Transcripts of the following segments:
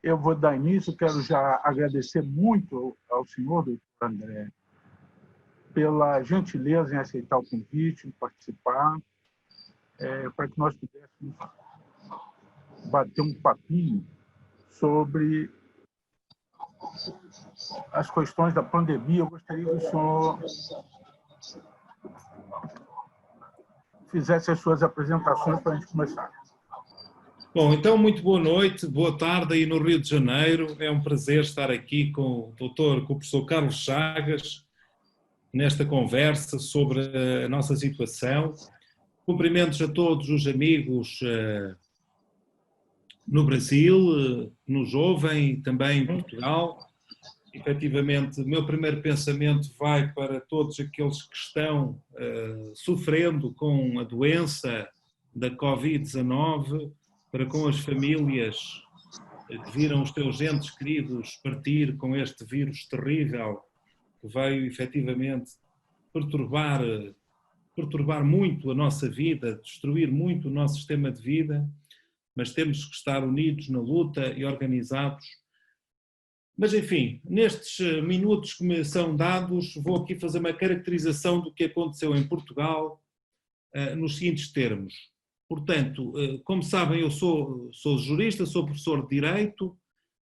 Eu vou dar início, quero já agradecer muito ao senhor, doutor André, pela gentileza em aceitar o convite, em participar, para que nós pudéssemos bater um papinho sobre as questões da pandemia. Eu gostaria que o senhor fizesse as suas apresentações para a gente começar. Bom, então muito boa noite, boa tarde aí no Rio de Janeiro. É um prazer estar aqui com o professor Carlos Chagas, nesta conversa sobre a nossa situação. Cumprimentos a todos os amigos no Brasil, no Jovem e também em Portugal. Efetivamente, o meu primeiro pensamento vai para todos aqueles que estão sofrendo com a doença da Covid-19, para com as famílias que viram os seus entes queridos partir com este vírus terrível que veio efetivamente perturbar muito a nossa vida, destruir muito o nosso sistema de vida, mas temos que estar unidos na luta e organizados. Mas, enfim, nestes minutos que me são dados, vou aqui fazer uma caracterização do que aconteceu em Portugal nos seguintes termos. Portanto, como sabem, eu sou jurista, sou professor de Direito,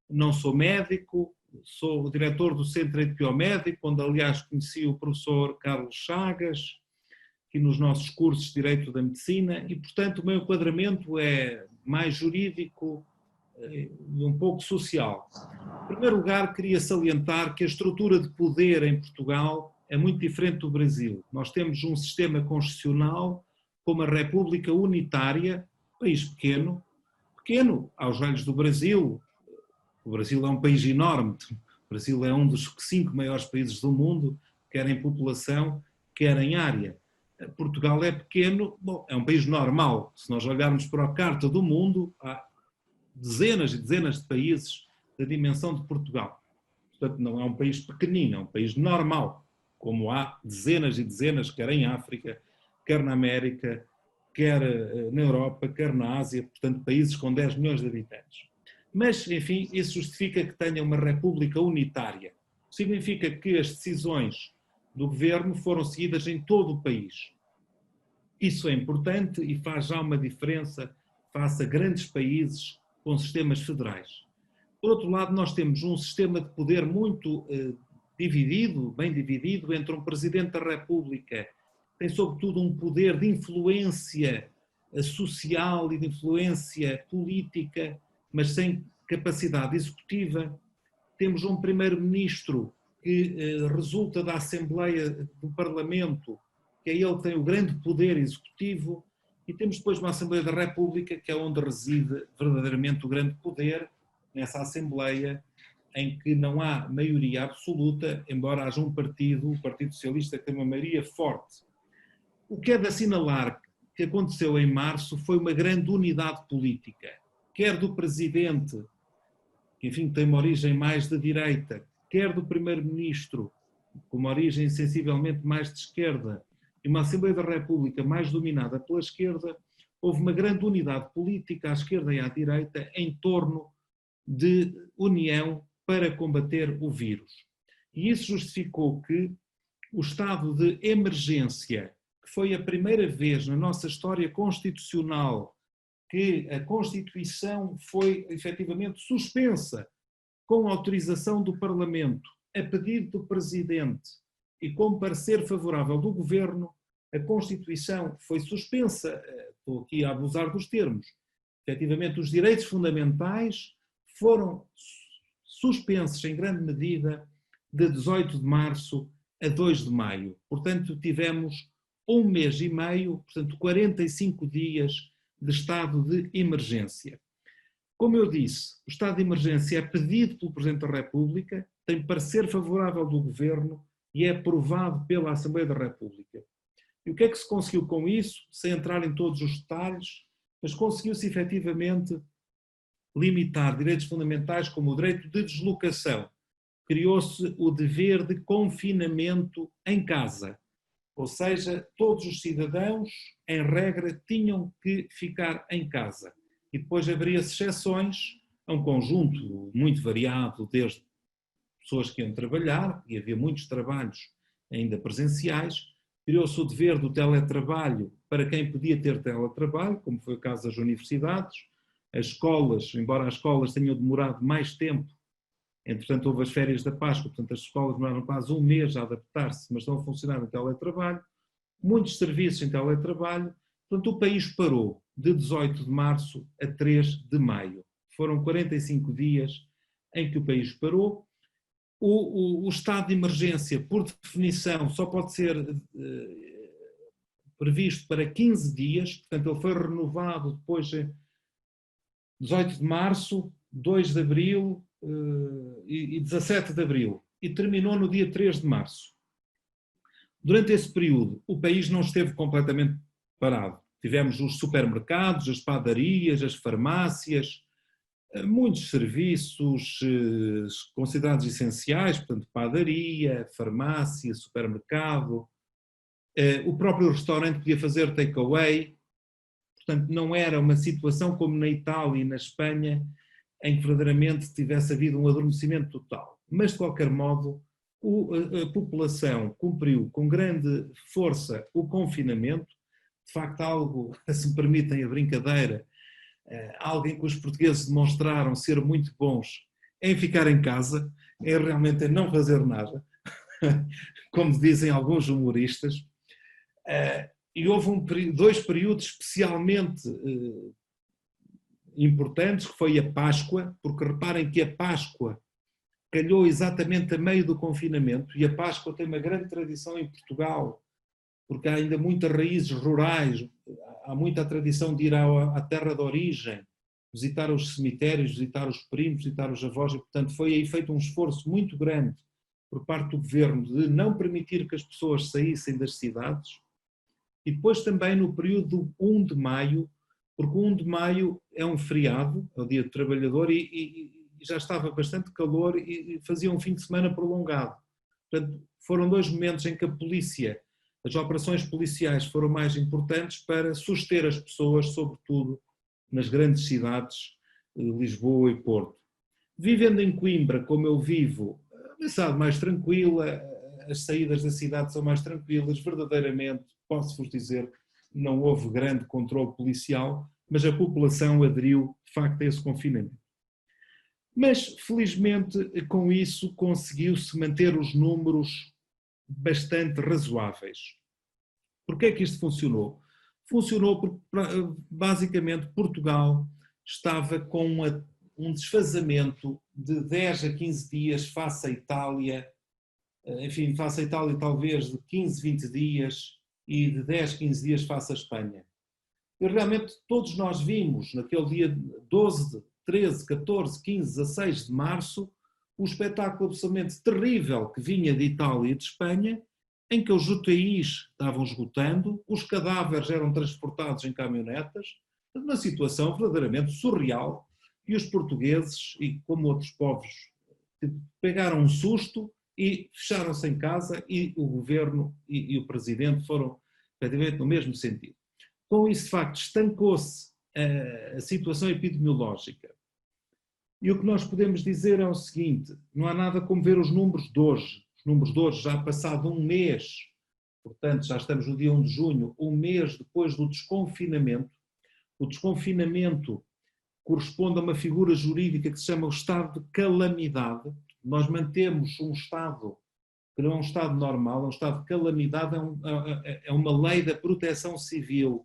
não sou médico, sou o diretor do Centro de Biomédico, onde, aliás, conheci o professor Carlos Chagas, aqui nos nossos cursos de Direito da Medicina, e, portanto, o meu enquadramento é mais jurídico e um pouco social. Em primeiro lugar, queria salientar que a estrutura de poder em Portugal é muito diferente do Brasil. Nós temos um sistema constitucional com uma república unitária, país pequeno aos olhos do Brasil. O Brasil é um país enorme, o Brasil é um dos 5 maiores países do mundo, quer em população, quer em área. Portugal é pequeno, bom, é um país normal. Se nós olharmos para a carta do mundo, há dezenas e dezenas de países da dimensão de Portugal. Portanto, não é um país pequenino, é um país normal, como há dezenas e dezenas, quer em África, quer na América, quer na Europa, quer na Ásia, portanto, países com 10 milhões de habitantes. Mas, enfim, isso justifica que tenha uma república unitária. Significa que as decisões do governo foram seguidas em todo o país. Isso é importante e faz já uma diferença face a grandes países com sistemas federais. Por outro lado, nós temos um sistema de poder muito dividido, bem dividido, entre um Presidente da República, que tem sobretudo um poder de influência social e de influência política, mas sem capacidade executiva. Temos um Primeiro-Ministro que resulta da Assembleia do Parlamento, que é ele que tem o grande poder executivo, e temos depois uma Assembleia da República, que é onde reside verdadeiramente o grande poder, nessa Assembleia em que não há maioria absoluta, embora haja um partido, o Partido Socialista, que tem uma maioria forte. O que é de assinalar que aconteceu em março foi uma grande unidade política, quer do Presidente, que enfim tem uma origem mais de direita, quer do Primeiro-Ministro, com uma origem sensivelmente mais de esquerda, e uma Assembleia da República mais dominada pela esquerda. Houve uma grande unidade política à esquerda e à direita em torno de união para combater o vírus. E isso justificou que o estado de emergência, que foi a primeira vez na nossa história constitucional que a Constituição foi efetivamente suspensa com autorização do Parlamento, a pedido do Presidente e com parecer favorável do Governo, a Constituição foi suspensa, estou aqui a abusar dos termos, efetivamente os direitos fundamentais foram suspensos em grande medida de 18 de março a 2 de maio. Portanto, tivemos 1 mês e meio, portanto 45 dias de estado de emergência. Como eu disse, o estado de emergência é pedido pelo Presidente da República, tem parecer favorável do Governo e é aprovado pela Assembleia da República. E o que é que se conseguiu com isso? Sem entrar em todos os detalhes, mas conseguiu-se efetivamente limitar direitos fundamentais como o direito de deslocação. Criou-se o dever de confinamento em casa. Ou seja, todos os cidadãos, em regra, tinham que ficar em casa. E depois haveria exceções a um conjunto muito variado, desde pessoas que iam trabalhar, e havia muitos trabalhos ainda presenciais, criou-se o dever do teletrabalho para quem podia ter teletrabalho, como foi o caso das universidades, as escolas, embora as escolas tenham demorado mais tempo, entretanto houve as férias da Páscoa, portanto as escolas demoraram quase um mês a adaptar-se, mas estão a funcionar em teletrabalho, muitos serviços em teletrabalho, portanto o país parou de 18 de março a 3 de maio. Foram 45 dias em que o país parou. O estado de emergência, por definição, só pode ser previsto para 15 dias, portanto ele foi renovado depois de 18 de março, 2 de abril e 17 de abril, e terminou no dia 3 de março. Durante esse período, o país não esteve completamente parado. Tivemos os supermercados, as padarias, as farmácias, muitos serviços considerados essenciais, portanto, padaria, farmácia, supermercado. O próprio restaurante podia fazer take-away. Portanto, não era uma situação como na Itália e na Espanha, em que verdadeiramente tivesse havido um adormecimento total. Mas, de qualquer modo, a população cumpriu com grande força o confinamento. De facto, algo, se me permitem a brincadeira, algo em que os portugueses demonstraram ser muito bons em ficar em casa, em realmente não fazer nada, como dizem alguns humoristas. E houve dois períodos especialmente importantes, que foi a Páscoa, porque reparem que a Páscoa calhou exatamente a meio do confinamento, e a Páscoa tem uma grande tradição em Portugal, porque há ainda muitas raízes rurais, há muita tradição de ir à terra de origem, visitar os cemitérios, visitar os primos, visitar os avós, e portanto foi aí feito um esforço muito grande por parte do governo de não permitir que as pessoas saíssem das cidades. E depois também no período do 1 de maio, porque o 1 de maio é um feriado, é o Dia do Trabalhador, e já estava bastante calor e fazia um fim de semana prolongado. Portanto, foram dois momentos em que a polícia, as operações policiais foram mais importantes para suster as pessoas, sobretudo nas grandes cidades, Lisboa e Porto. Vivendo em Coimbra, como eu vivo, a cidade mais tranquila, as saídas da cidade são mais tranquilas, verdadeiramente, posso-vos dizer, não houve grande controle policial, mas a população aderiu, de facto, a esse confinamento. Mas, felizmente, com isso conseguiu-se manter os números bastante razoáveis. Porquê é que isto funcionou? Funcionou porque, basicamente, Portugal estava com um desfazamento de 10 a 15 dias face à Itália, enfim, face à Itália talvez de 15, 20 dias e de 10, 15 dias face à Espanha. E realmente todos nós vimos, naquele dia 12, 13, 14, 15, 16 de março, o espetáculo absolutamente terrível que vinha de Itália e de Espanha, em que os UTIs estavam esgotando, os cadáveres eram transportados em caminhonetas, uma situação verdadeiramente surreal, e os portugueses, e como outros povos, pegaram um susto e fecharam-se em casa, e o governo e o presidente foram efetivamente no mesmo sentido. Com isso, de facto, estancou-se a situação epidemiológica. E o que nós podemos dizer é o seguinte: não há nada como ver os números de hoje. Os números de hoje, já passado um mês, portanto já estamos no dia 1 de junho, um mês depois do desconfinamento. O desconfinamento corresponde a uma figura jurídica que se chama o estado de calamidade. Nós mantemos um estado que não é um estado normal, é um estado de calamidade, é uma lei da proteção civil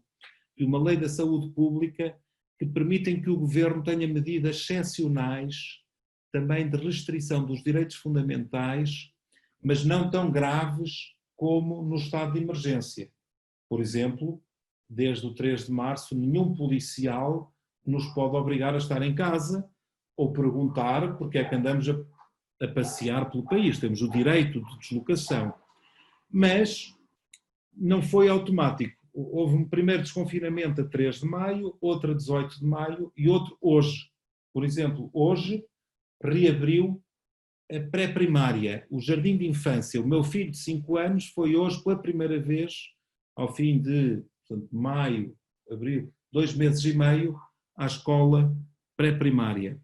e uma lei da saúde pública que permitem que o governo tenha medidas excepcionais também de restrição dos direitos fundamentais, mas não tão graves como no estado de emergência. Por exemplo, desde o 3 de março, nenhum policial nos pode obrigar a estar em casa ou perguntar porque é que andamos a passear pelo país. Temos o direito de deslocação. Mas não foi automático. Houve um primeiro desconfinamento a 3 de maio, outro a 18 de maio e outro hoje. Por exemplo, hoje reabriu a pré-primária, o jardim de infância. O meu filho de 5 anos foi hoje pela primeira vez, ao fim de maio, abril, 2 meses e meio, à escola pré-primária.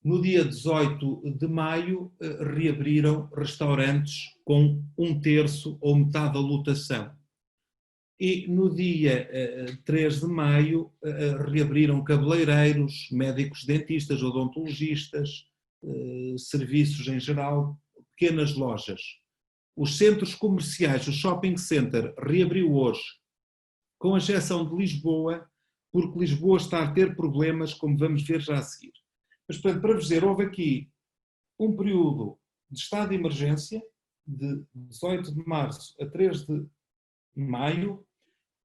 No dia 18 de maio, reabriram restaurantes com 1/3 ou metade da lotação. E no dia 3 de maio, reabriram cabeleireiros, médicos dentistas, odontologistas, serviços em geral, pequenas lojas. Os centros comerciais, o shopping center, reabriu hoje, com exceção de Lisboa, porque Lisboa está a ter problemas, como vamos ver já a seguir. Mas, portanto, para vos dizer, houve aqui um período de estado de emergência, de 18 de março a 3 de maio,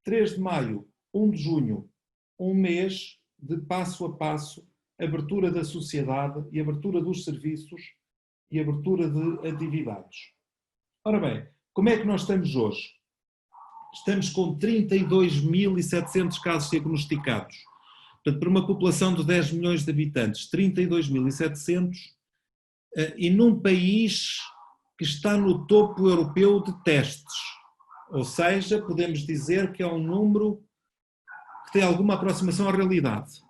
3 de maio, 1 de junho, um mês de passo a passo, abertura da sociedade e abertura dos serviços e abertura de atividades. Ora bem, como é que nós estamos hoje? Estamos com 32.700 casos diagnosticados. Portanto, para uma população de 10 milhões de habitantes, 32.700, e num país que está no topo europeu de testes. Ou seja, podemos dizer que é um número que tem alguma aproximação à realidade.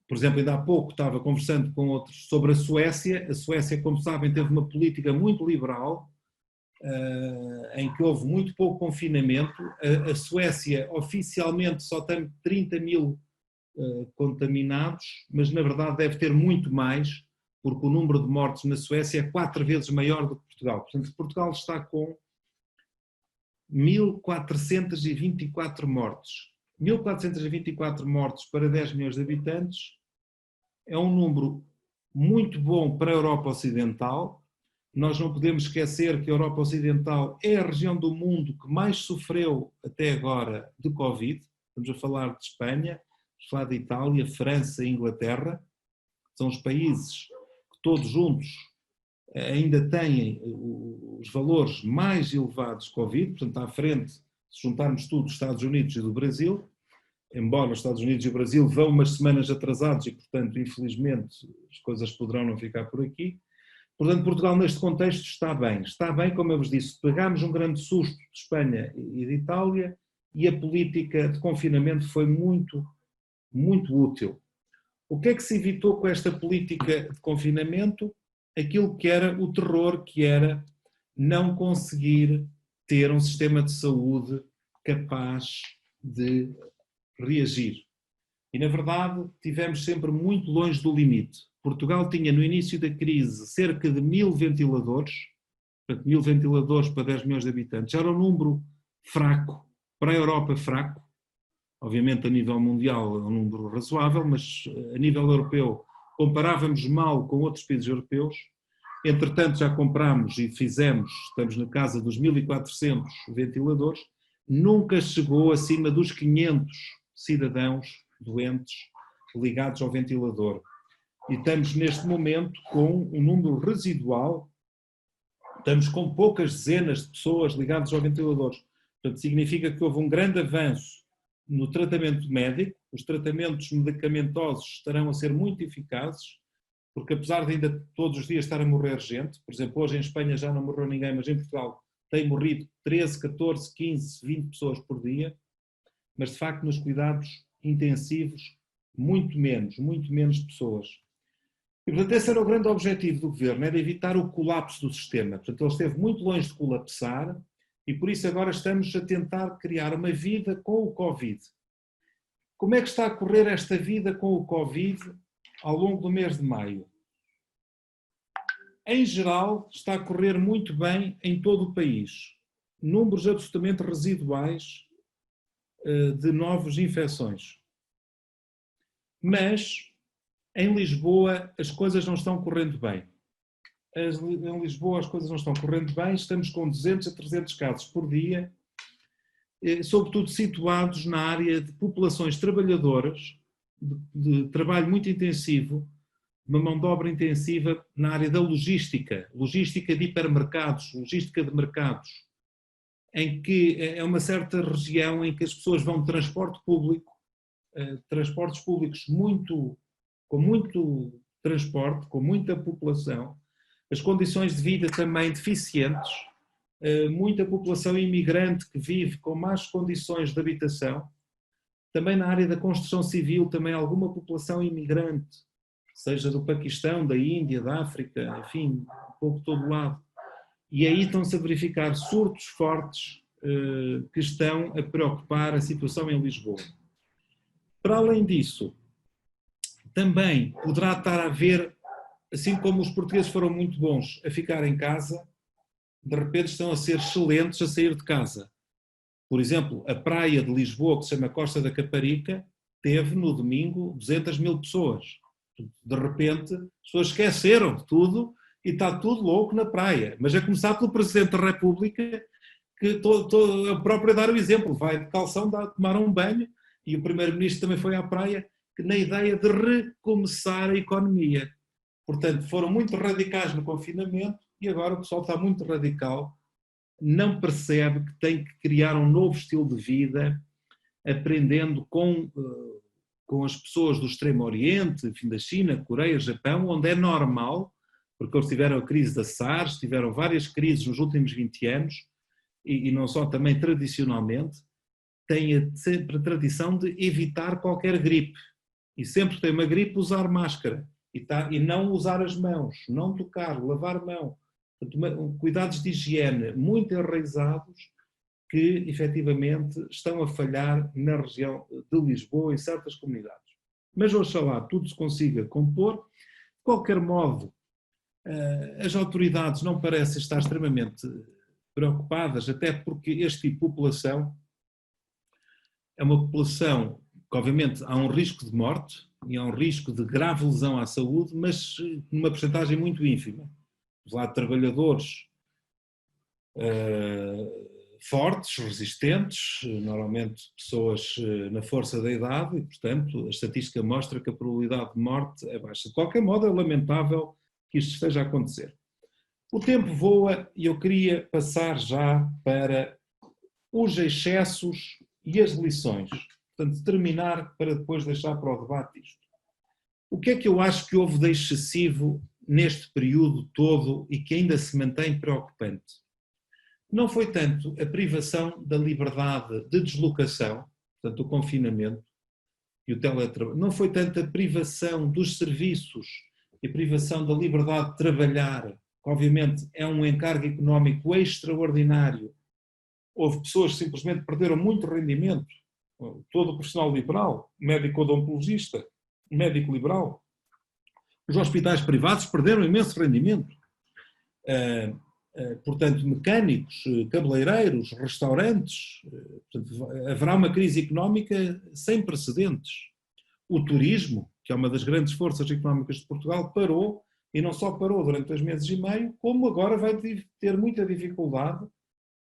Por exemplo, ainda há pouco estava conversando com outros sobre a Suécia. A Suécia, como sabem, teve uma política muito liberal, em que houve muito pouco confinamento. A Suécia oficialmente só tem 30.000 contaminados, mas na verdade deve ter muito mais, porque o número de mortes na Suécia é 4 vezes maior do que Portugal. Portanto, Portugal está com 1.424 mortes. 1.424 mortes para 10 milhões de habitantes é um número muito bom para a Europa Ocidental. Nós não podemos esquecer que a Europa Ocidental é a região do mundo que mais sofreu até agora de Covid. Estamos a falar de Espanha, estamos a falar de Itália, França e Inglaterra. São os países que todos juntos ainda têm os valores mais elevados de Covid, portanto à frente, se juntarmos tudo, dos Estados Unidos e do Brasil, embora os Estados Unidos e o Brasil vão umas semanas atrasados e, portanto, infelizmente, as coisas poderão não ficar por aqui. Portanto, Portugal neste contexto está bem, como eu vos disse, pegámos um grande susto de Espanha e de Itália e a política de confinamento foi muito, muito útil. O que é que se evitou com esta política de confinamento? Aquilo que era o terror, que era não conseguir ter um sistema de saúde capaz de reagir. E, na verdade, estivemos sempre muito longe do limite. Portugal tinha, no início da crise, cerca de 1.000 ventiladores, portanto, 1.000 ventiladores para 10 milhões de habitantes. Era um número fraco, para a Europa fraco. Obviamente, a nível mundial é um número razoável, mas a nível europeu comparávamos mal com outros países europeus. Entretanto, já comprámos e fizemos, estamos na casa dos 1.400 ventiladores, nunca chegou acima dos 500 cidadãos doentes ligados ao ventilador. E estamos neste momento com um número residual, estamos com poucas dezenas de pessoas ligadas aos ventiladores. Portanto, significa que houve um grande avanço no tratamento médico, os tratamentos medicamentosos estarão a ser muito eficazes, porque apesar de ainda todos os dias estar a morrer gente, por exemplo, hoje em Espanha já não morreu ninguém, mas em Portugal tem morrido 13, 14, 15, 20 pessoas por dia, mas de facto nos cuidados intensivos muito menos pessoas. E portanto esse era o grande objetivo do governo, era evitar o colapso do sistema. Portanto ele esteve muito longe de colapsar e por isso agora estamos a tentar criar uma vida com o Covid. Como é que está a correr esta vida com o Covid ao longo do mês de maio? Em geral, está a correr muito bem em todo o país. Números absolutamente residuais de novas infecções. Mas, em Lisboa, as coisas não estão correndo bem. Em Lisboa, as coisas não estão correndo bem. Estamos com 200 a 300 casos por dia, sobretudo situados na área de populações trabalhadoras, de trabalho muito intensivo, uma mão de obra intensiva na área da logística de hipermercados, logística de mercados, em que é uma certa região em que as pessoas vão de transporte público, transportes públicos com muito transporte, com muita população, as condições de vida também deficientes, muita população imigrante que vive com más condições de habitação, também na área da construção civil, também alguma população imigrante, seja do Paquistão, da Índia, da África, enfim, um pouco todo lado. E aí estão-se a verificar surtos fortes que estão a preocupar a situação em Lisboa. Para além disso, também poderá estar a haver, assim como os portugueses foram muito bons a ficar em casa, de repente estão a ser excelentes a sair de casa. Por exemplo, a praia de Lisboa, que se chama Costa da Caparica, teve no domingo 200 mil pessoas. De repente, as pessoas esqueceram de tudo e está tudo louco na praia. Mas a começar pelo Presidente da República, que é o próprio a dar o exemplo, vai de calção tomar um banho, e o Primeiro-Ministro também foi à praia, que na ideia de recomeçar a economia. Portanto, foram muito radicais no confinamento e agora o pessoal está muito radical, não percebe que tem que criar um novo estilo de vida, aprendendo com as pessoas do Extremo Oriente, enfim, da China, Coreia, Japão, onde é normal, porque eles tiveram a crise da SARS, tiveram várias crises nos últimos 20 anos, e não só, também tradicionalmente, têm sempre a tradição de evitar qualquer gripe. E sempre que tem uma gripe, usar máscara. E não usar as mãos, não tocar, lavar a mão. Portanto, cuidados de higiene muito enraizados que, efetivamente, estão a falhar na região de Lisboa, em certas comunidades. Mas, oxalá, tudo se consiga compor. De qualquer modo, as autoridades não parecem estar extremamente preocupadas, até porque este tipo de população é uma população que, obviamente, há um risco de morte e há um risco de grave lesão à saúde, mas numa percentagem muito ínfima. Lá de trabalhadores fortes, resistentes, normalmente pessoas na força da idade e, portanto, a estatística mostra que a probabilidade de morte é baixa. De qualquer modo, é lamentável que isto esteja a acontecer. O tempo voa e eu queria passar já para os excessos e as lições. Portanto, terminar para depois deixar para o debate isto. O que é que eu acho que houve de excessivo neste período todo e que ainda se mantém preocupante? Não foi tanto a privação da liberdade de deslocação, portanto, o confinamento e o teletrabalho, não foi tanto a privação dos serviços e a privação da liberdade de trabalhar, que obviamente é um encargo económico extraordinário. Houve pessoas que simplesmente perderam muito rendimento, todo o profissional liberal, médico odontologista, médico liberal. Os hospitais privados perderam imenso rendimento. Portanto, mecânicos, cabeleireiros, restaurantes, portanto, haverá uma crise económica sem precedentes. O turismo, que é uma das grandes forças económicas de Portugal, parou, e não só parou durante 2 meses e meio, como agora vai ter muita dificuldade,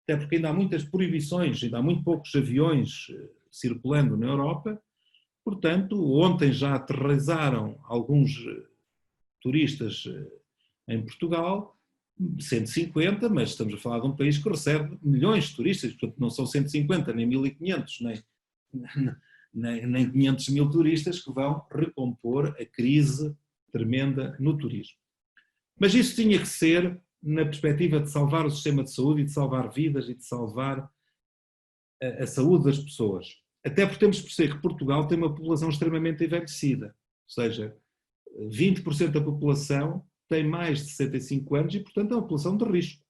até porque ainda há muitas proibições, ainda há muito poucos aviões circulando na Europa. Portanto, ontem já aterrizaram alguns turistas em Portugal, 150, mas estamos a falar de um país que recebe milhões de turistas, portanto não são 150, nem 1500, nem 500 mil turistas que vão recompor a crise tremenda no turismo. Mas isso tinha que ser na perspectiva de salvar o sistema de saúde e de salvar vidas e de salvar a saúde das pessoas. Até porque temos de perceber que Portugal tem uma população extremamente envelhecida, ou seja, 20% da população tem mais de 65 anos e, portanto, é uma população de risco.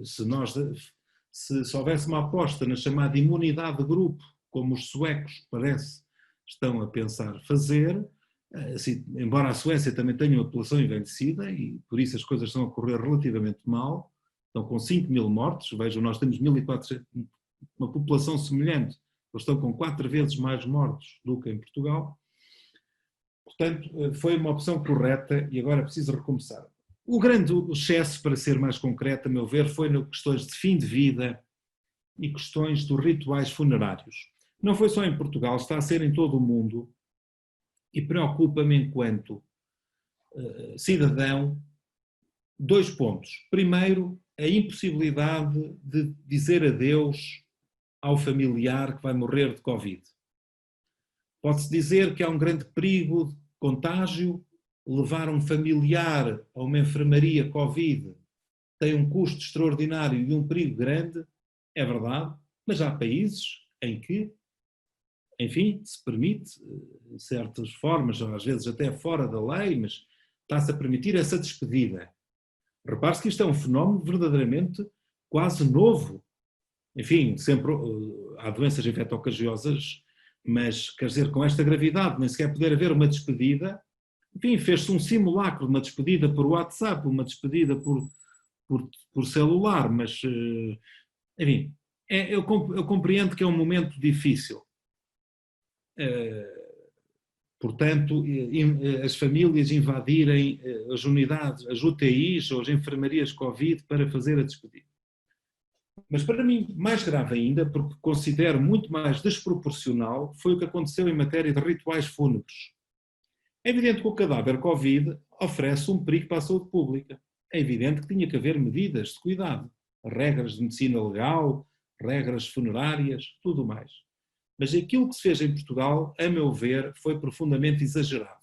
Se houvesse uma aposta na chamada imunidade de grupo, como os suecos, parece, estão a pensar fazer, assim, embora a Suécia também tenha uma população envelhecida e por isso as coisas estão a correr relativamente mal, estão com 5 mil mortes, vejam, nós temos 1.400, uma população semelhante, eles estão com 4 vezes mais mortos do que em Portugal. Portanto, foi uma opção correta e agora é preciso recomeçar. O grande excesso, para ser mais concreto, a meu ver, foi nas questões de fim de vida e questões dos rituais funerários. Não foi só em Portugal, está a ser em todo o mundo e preocupa-me enquanto cidadão 2 pontos. Primeiro, a impossibilidade de dizer adeus ao familiar que vai morrer de Covid. Pode-se dizer que há um grande perigo de contágio, levar um familiar a uma enfermaria Covid tem um custo extraordinário e um perigo grande, é verdade, mas há países em que enfim, se permite, de certas formas, às vezes até fora da lei, mas está-se a permitir essa despedida. Repare-se que isto é um fenómeno verdadeiramente quase novo. Enfim, sempre há doenças infecto-contagiosas, mas, quer dizer, com esta gravidade, nem sequer poder haver uma despedida. Enfim, fez-se um simulacro de uma despedida por WhatsApp, uma despedida por celular, mas, enfim, eu compreendo que é um momento difícil. Portanto, as famílias invadirem as unidades, as UTIs ou as enfermarias Covid para fazer a despedida. Mas para mim, mais grave ainda, porque considero muito mais desproporcional, foi o que aconteceu em matéria de rituais fúnebres. É evidente que o cadáver Covid oferece um perigo para a saúde pública. É evidente que tinha que haver medidas de cuidado, regras de medicina legal, regras funerárias, tudo mais. Mas aquilo que se fez em Portugal, a meu ver, foi profundamente exagerado.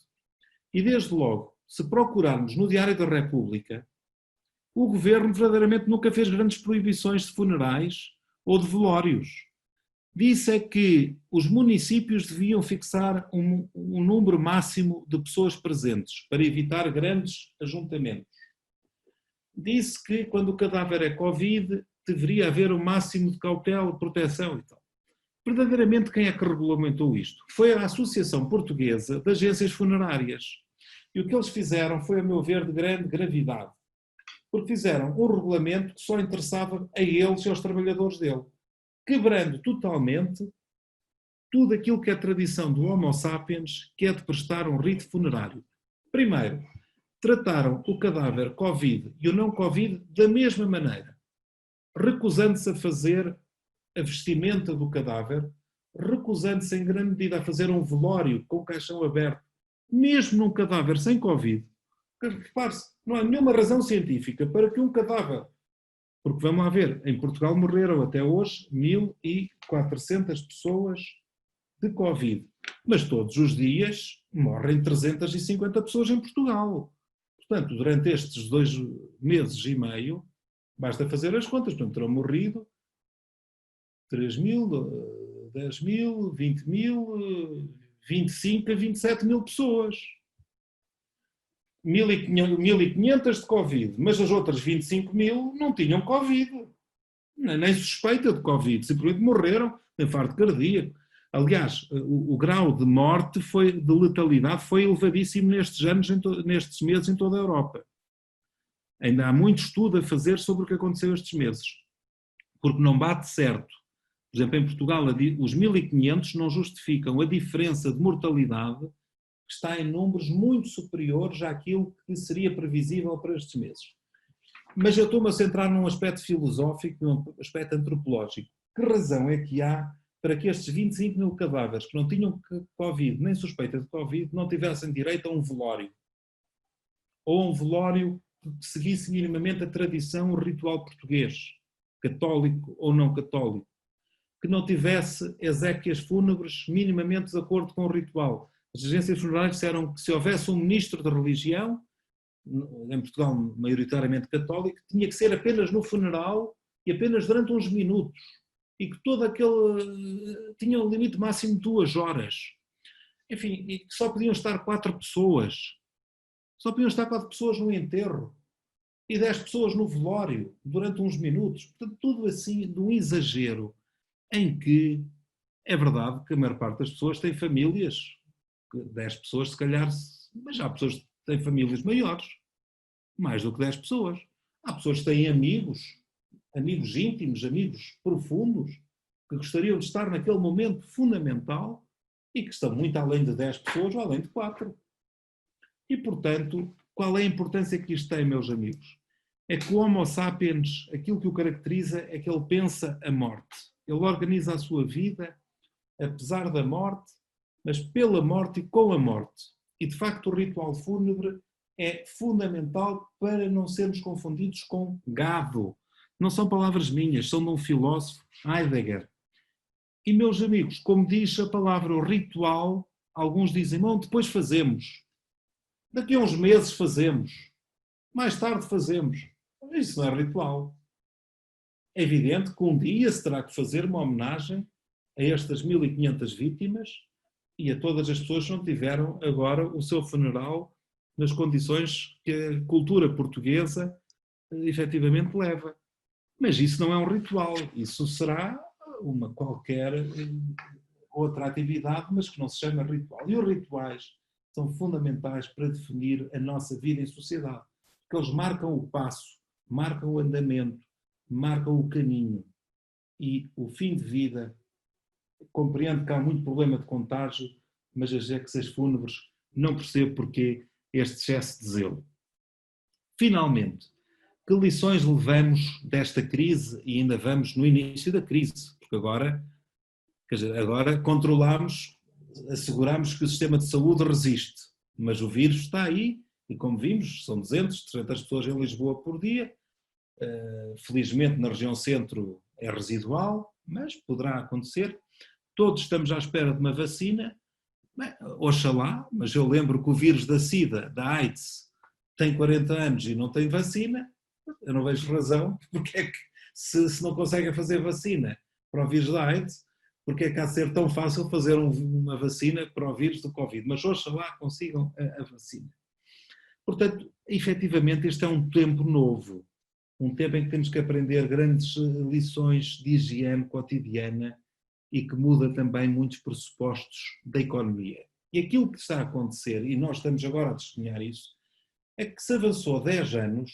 E desde logo, se procurarmos no Diário da República, o governo verdadeiramente nunca fez grandes proibições de funerais ou de velórios. Disse é que os municípios deviam fixar um número máximo de pessoas presentes para evitar grandes ajuntamentos. Disse que quando o cadáver é Covid deveria haver o máximo de cautela, proteção e tal. Verdadeiramente quem é que regulamentou isto? Foi a Associação Portuguesa de Agências Funerárias. E o que eles fizeram foi, a meu ver, de grande gravidade. Porque fizeram um regulamento que só interessava a eles e aos trabalhadores dele, quebrando totalmente tudo aquilo que é tradição do Homo sapiens, que é de prestar um rito funerário. Primeiro, trataram o cadáver Covid e o não Covid da mesma maneira, recusando-se a fazer a vestimenta do cadáver, recusando-se em grande medida a fazer um velório com o caixão aberto, mesmo num cadáver sem Covid. Repare-se, não há nenhuma razão científica para que um cadáver, porque vamos lá ver, em Portugal morreram até hoje 1.400 pessoas de Covid, mas todos os dias morrem 350 pessoas em Portugal. Portanto, durante estes 2 meses e meio, basta fazer as contas, portanto, terão morrido 3.000, 10.000, 20.000, 25 a 27.000 pessoas. 1.500 de Covid, mas as outras 25.000 não tinham Covid, nem suspeita de Covid, simplesmente morreram de infarto cardíaco. Aliás, o grau de morte, de letalidade, foi elevadíssimo nestes meses em toda a Europa. Ainda há muito estudo a fazer sobre o que aconteceu estes meses, porque não bate certo. Por exemplo, em Portugal, os 1.500 não justificam a diferença de mortalidade que está em números muito superiores àquilo que seria previsível para estes meses. Mas eu estou-me a centrar num aspecto filosófico, num aspecto antropológico. Que razão é que há para que estes 25.000 cadáveres que não tinham Covid, nem suspeita de Covid, não tivessem direito a um velório? Ou um velório que seguisse minimamente a tradição, o ritual português, católico ou não católico? Que não tivesse exéquias fúnebres minimamente de acordo com o ritual? As agências funerárias disseram que se houvesse um ministro da religião, em Portugal maioritariamente católico, tinha que ser apenas no funeral e apenas durante uns minutos. E que todo aquele tinha um limite máximo de 2 horas. Enfim, e que só podiam estar 4 pessoas. Só podiam estar 4 pessoas no enterro. E 10 pessoas no velório, durante uns minutos. Portanto, tudo assim de um exagero, em que é verdade que a maior parte das pessoas tem famílias, 10 pessoas se calhar, mas há pessoas que têm famílias maiores, mais do que 10 pessoas. Há pessoas que têm amigos íntimos, amigos profundos, que gostariam de estar naquele momento fundamental e que estão muito além de 10 pessoas ou além de 4. E, portanto, qual é a importância que isto tem, meus amigos? É que o Homo sapiens, aquilo que o caracteriza é que ele pensa a morte. Ele organiza a sua vida, apesar da morte, mas pela morte e com a morte. E, de facto, o ritual fúnebre é fundamental para não sermos confundidos com gado. Não são palavras minhas, são de um filósofo, Heidegger. E, meus amigos, como diz a palavra o ritual, alguns dizem, bom, depois fazemos. Daqui a uns meses fazemos. Mais tarde fazemos. Isso não é ritual. É evidente que um dia se terá que fazer uma homenagem a estas 1.500 vítimas e a todas as pessoas que não tiveram agora o seu funeral nas condições que a cultura portuguesa efetivamente leva. Mas isso não é um ritual, isso será uma qualquer outra atividade, mas que não se chama ritual. E os rituais são fundamentais para definir a nossa vida em sociedade, porque eles marcam o passo, marcam o andamento, marcam o caminho. E o fim de vida, compreendo que há muito problema de contágio, mas as exequias fúnebres não percebo porque este excesso de zelo. Finalmente, que lições levamos desta crise e ainda vamos no início da crise? Porque agora, agora controlamos, asseguramos que o sistema de saúde resiste, mas o vírus está aí e, como vimos, são 200, 300 pessoas em Lisboa por dia. Felizmente na região centro é residual, mas poderá acontecer. Todos estamos à espera de uma vacina. Bem, oxalá, mas eu lembro que o vírus da SIDA, da AIDS, tem 40 anos e não tem vacina. Eu não vejo razão porque é que, se não conseguem fazer vacina para o vírus da AIDS, porque é que há de ser tão fácil fazer uma vacina para o vírus do Covid. Mas oxalá consigam a vacina. Portanto, efetivamente, este é um tempo novo. Um tempo em que temos que aprender grandes lições de higiene cotidiana e que muda também muitos pressupostos da economia. E aquilo que está a acontecer, e nós estamos agora a testemunhar isso, é que se avançou 10 anos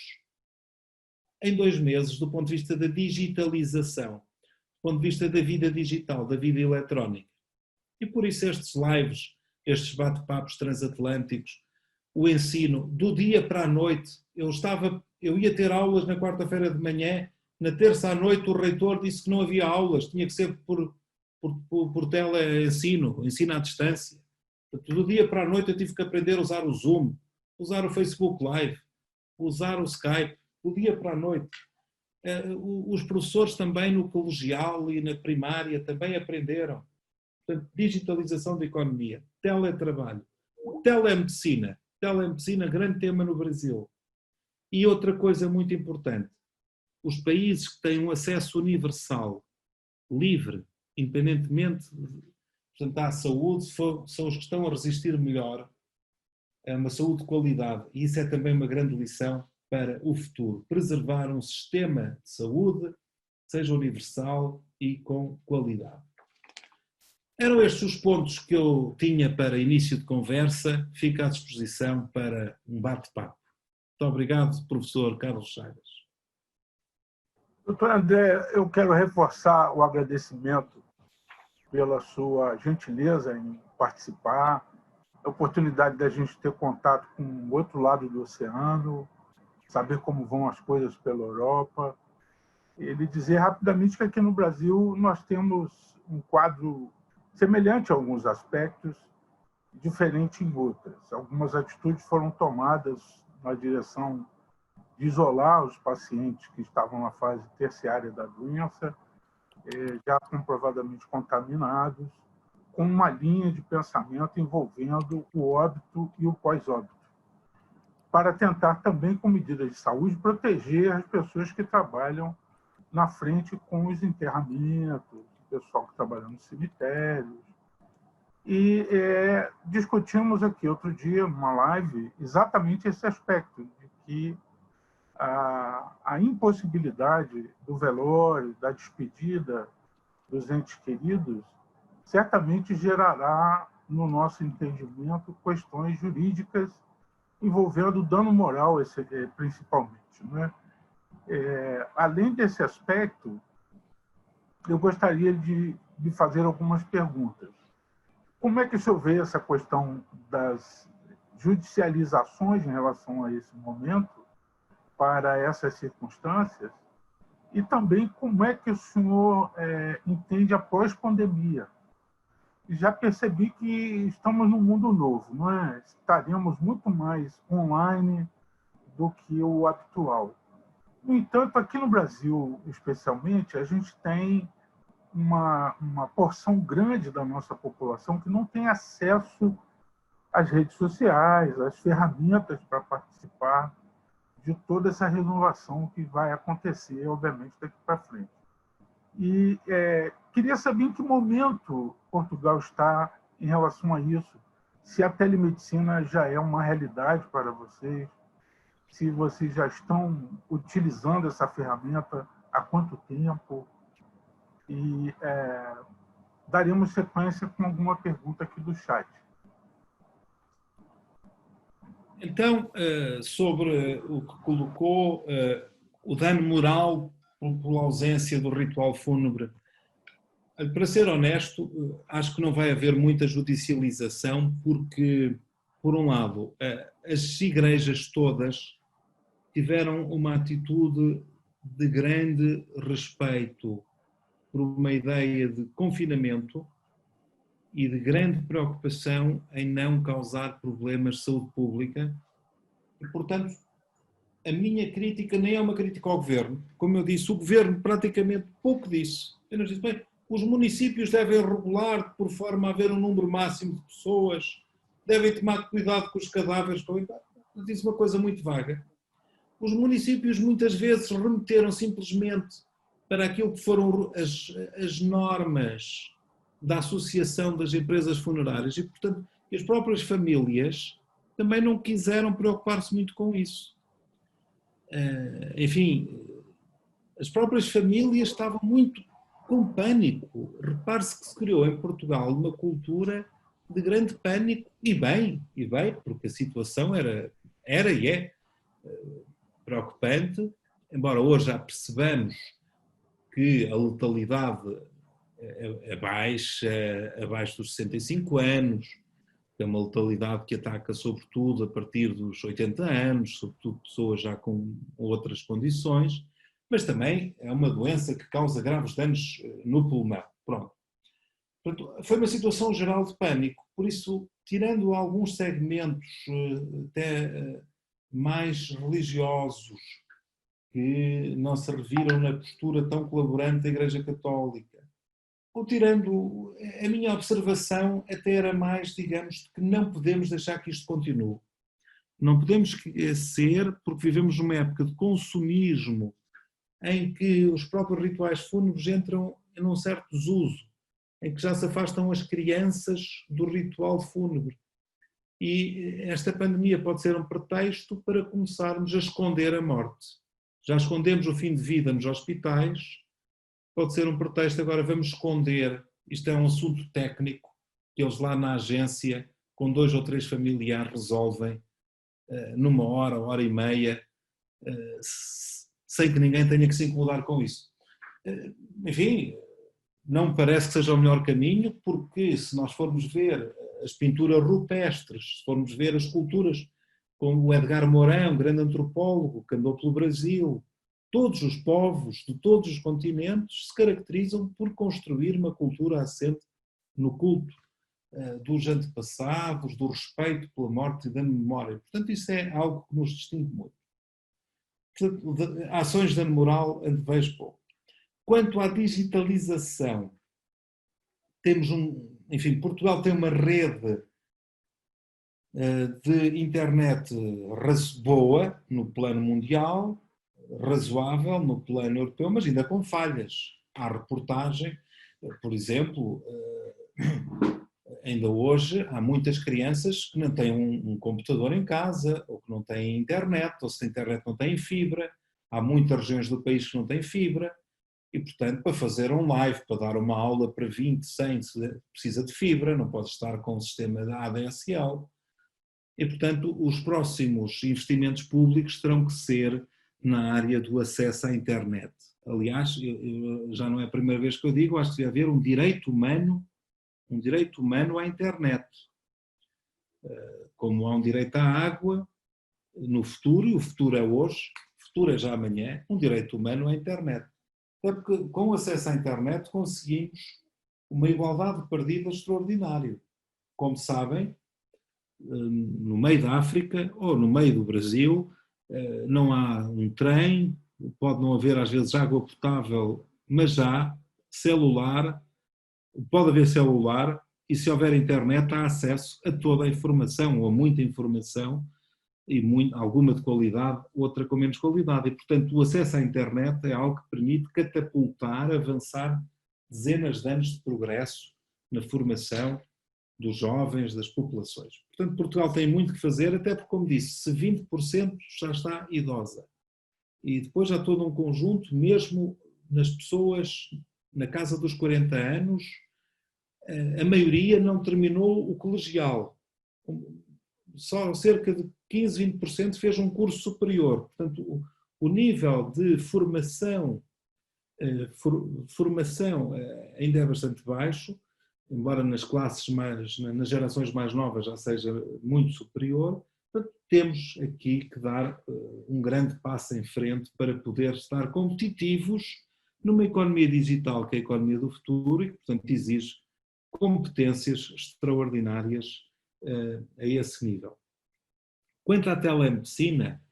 em 2 meses do ponto de vista da digitalização, do ponto de vista da vida digital, da vida eletrónica. E por isso estes lives, estes bate-papos transatlânticos, o ensino, do dia para a noite, eu ia ter aulas na quarta-feira de manhã, na terça à noite o reitor disse que não havia aulas, tinha que ser por teleensino, ensino à distância. Do dia para a noite eu tive que aprender a usar o Zoom, usar o Facebook Live, usar o Skype, do dia para a noite. Os professores também no colegial e na primária também aprenderam. Portanto, digitalização da economia, teletrabalho, telemedicina, grande tema no Brasil. E outra coisa muito importante, os países que têm um acesso universal, livre, independentemente, portanto, à saúde, são os que estão a resistir melhor a uma saúde de qualidade. E isso é também uma grande lição para o futuro. Preservar um sistema de saúde que seja universal e com qualidade. Eram estes os pontos que eu tinha para início de conversa. Fico à disposição para um bate-papo. Muito obrigado, professor Carlos Chagas. Doutor André, eu quero reforçar o agradecimento pela sua gentileza em participar, a oportunidade da gente ter contato com o outro lado do oceano, saber como vão as coisas pela Europa. Ele dizer rapidamente que aqui no Brasil nós temos um quadro semelhante em alguns aspectos, diferente em outras. Algumas atitudes foram tomadas na direção de isolar os pacientes que estavam na fase terciária da doença, já comprovadamente contaminados, com uma linha de pensamento envolvendo o óbito e o pós-óbito, para tentar também, com medidas de saúde, proteger as pessoas que trabalham na frente com os enterramentos, o pessoal que trabalha nos cemitérios. E discutimos aqui outro dia, numa live, exatamente esse aspecto, de que a impossibilidade do velório, da despedida dos entes queridos, certamente gerará, no nosso entendimento, questões jurídicas envolvendo dano moral, principalmente. Né? Além desse aspecto, eu gostaria de fazer algumas perguntas. Como é que o senhor vê essa questão das judicializações em relação a esse momento, para essas circunstâncias? E também como é que o senhor entende a pós-pandemia? Já percebi que estamos num mundo novo, não é? Estaremos muito mais online do que o habitual. No entanto, aqui no Brasil, especialmente, a gente tem uma porção grande da nossa população que não tem acesso às redes sociais, às ferramentas para participar de toda essa renovação que vai acontecer, obviamente, daqui para frente. E queria saber em que momento Portugal está em relação a isso. Se a telemedicina já é uma realidade para vocês, se vocês já estão utilizando essa ferramenta, há quanto tempo? E daremos sequência com alguma pergunta aqui do chat. Então, sobre o que colocou, o dano moral por ausência do ritual fúnebre, para ser honesto, acho que não vai haver muita judicialização porque, por um lado, as igrejas todas tiveram uma atitude de grande respeito por uma ideia de confinamento e de grande preocupação em não causar problemas de saúde pública. E, portanto, a minha crítica nem é uma crítica ao governo. Como eu disse, o governo praticamente pouco disse. Apenas disse, bem, os municípios devem regular por forma a haver um número máximo de pessoas, devem tomar cuidado com os cadáveres. Eu disse uma coisa muito vaga. Os municípios muitas vezes remeteram simplesmente para aquilo que foram as normas da Associação das Empresas Funerárias e, portanto, as próprias famílias também não quiseram preocupar-se muito com isso. Enfim, as próprias famílias estavam muito com pânico. Repare-se que se criou em Portugal uma cultura de grande pânico, e bem, porque a situação era e é preocupante, embora hoje já percebamos que a letalidade é abaixo dos 65 anos, é uma letalidade que ataca sobretudo a partir dos 80 anos, sobretudo pessoas já com outras condições, mas também é uma doença que causa graves danos no pulmão. Pronto. Portanto, foi uma situação geral de pânico, por isso, tirando alguns segmentos até mais religiosos, que não se reviram na postura tão colaborante da Igreja Católica, ou tirando, a minha observação até era mais, digamos, de que não podemos deixar que isto continue. Não podemos esquecer, porque vivemos numa época de consumismo, em que os próprios rituais fúnebres entram em um certo desuso, em que já se afastam as crianças do ritual fúnebre. E esta pandemia pode ser um pretexto para começarmos a esconder a morte. Já escondemos o fim de vida nos hospitais, pode ser um pretexto, agora vamos esconder, isto é um assunto técnico, que eles lá na agência, com 2 ou 3 familiares, resolvem numa hora e meia, sem que ninguém tenha que se incomodar com isso. Enfim, não me parece que seja o melhor caminho, porque se nós formos ver as pinturas rupestres, se formos ver as esculturas, como o Edgar Morin, um grande antropólogo que andou pelo Brasil, todos os povos de todos os continentes se caracterizam por construir uma cultura assente no culto dos antepassados, do respeito pela morte e da memória. Portanto, isso é algo que nos distingue muito. Portanto, ações de dano moral antevejo pouco. Quanto à digitalização, temos enfim, Portugal tem uma rede de internet boa no plano mundial, razoável no plano europeu, mas ainda com falhas. Há reportagem, por exemplo, ainda hoje há muitas crianças que não têm um computador em casa, ou que não têm internet, ou se tem internet não têm fibra. Há muitas regiões do país que não têm fibra. E, portanto, para fazer um live, para dar uma aula para 20, 100, precisa de fibra, não pode estar com o sistema da ADSL. E, portanto, os próximos investimentos públicos terão que ser na área do acesso à internet. Aliás, já não é a primeira vez que eu digo, acho que deve haver um direito humano à internet. Como há um direito à água no futuro, e o futuro é hoje, o futuro é já amanhã, um direito humano à internet. É porque com o acesso à internet conseguimos uma igualdade de partida extraordinária. Como sabem, no meio da África ou no meio do Brasil não há um trem, pode não haver às vezes água potável, mas há celular, pode haver celular e se houver internet há acesso a toda a informação ou a muita informação e alguma de qualidade, outra com menos qualidade. E, portanto, o acesso à internet é algo que permite catapultar, avançar dezenas de anos de progresso na formação dos jovens, das populações. Portanto, Portugal tem muito que fazer, até porque, como disse, se 20% já está idosa. E depois há todo um conjunto, mesmo nas pessoas na casa dos 40 anos, a maioria não terminou o colegial. Só cerca de 15, 20% fez um curso superior. Portanto, o nível de formação ainda é bastante baixo, embora nas nas gerações mais novas já seja muito superior. Portanto, temos aqui que dar um grande passo em frente para poder estar competitivos numa economia digital, que é a economia do futuro, e que, portanto, exige competências extraordinárias a esse nível. Quanto à telemedicina,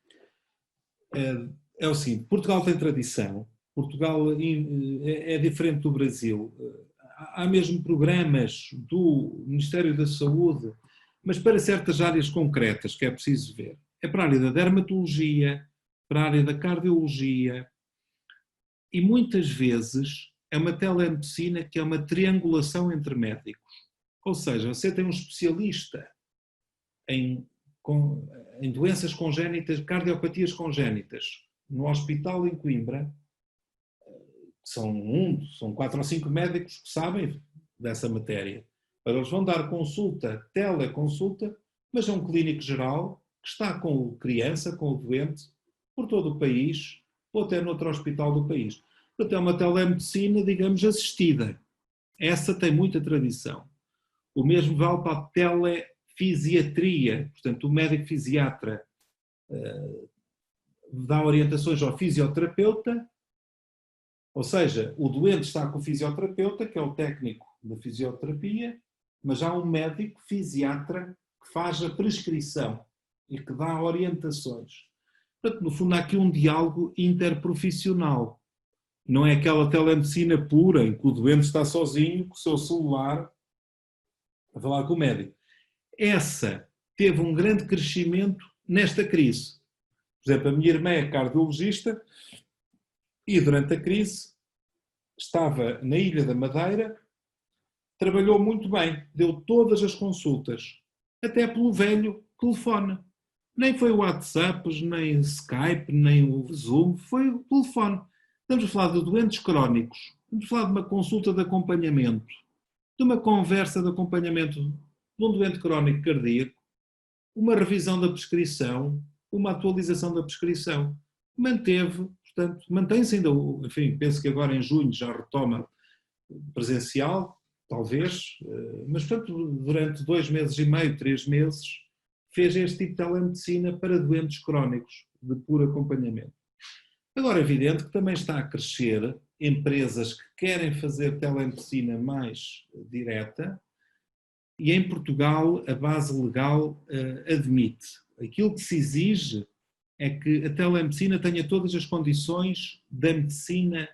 é o seguinte: Portugal tem tradição, Portugal é diferente do Brasil. Há mesmo programas do Ministério da Saúde, mas para certas áreas concretas que é preciso ver. É para a área da dermatologia, para a área da cardiologia, e muitas vezes é uma telemedicina que é uma triangulação entre médicos. Ou seja, você tem um especialista em doenças congénitas, cardiopatias congénitas, no hospital em Coimbra. São 4 ou 5 médicos que sabem dessa matéria. Eles vão dar consulta, teleconsulta, mas é um clínico geral que está com a criança, com o doente, por todo o país, ou até noutro hospital do país. Portanto, é uma telemedicina, digamos, assistida. Essa tem muita tradição. O mesmo vale para a telefisiatria. Portanto, o médico fisiatra dá orientações ao fisioterapeuta, ou seja, o doente está com o fisioterapeuta, que é o técnico da fisioterapia, mas há um médico fisiatra que faz a prescrição e que dá orientações. Portanto, no fundo, há aqui um diálogo interprofissional. Não é aquela telemedicina pura em que o doente está sozinho com o seu celular a falar com o médico. Essa teve um grande crescimento nesta crise. Por exemplo, a minha irmã é cardiologista e durante a crise estava na Ilha da Madeira, trabalhou muito bem, deu todas as consultas, até pelo velho telefone. Nem foi o WhatsApp, nem o Skype, nem o Zoom, foi o telefone. Estamos a falar de doentes crónicos, estamos a falar de uma consulta de acompanhamento, de uma conversa de acompanhamento de um doente crónico cardíaco, uma revisão da prescrição, uma atualização da prescrição. Portanto, mantém-se ainda, enfim, penso que agora em junho já retoma presencial, talvez, mas portanto durante 2 meses e meio, 3 meses, fez este tipo de telemedicina para doentes crónicos, de puro acompanhamento. Agora é evidente que também está a crescer empresas que querem fazer telemedicina mais direta, e em Portugal a base legal admite. Aquilo que se exige é que a telemedicina tenha todas as condições da medicina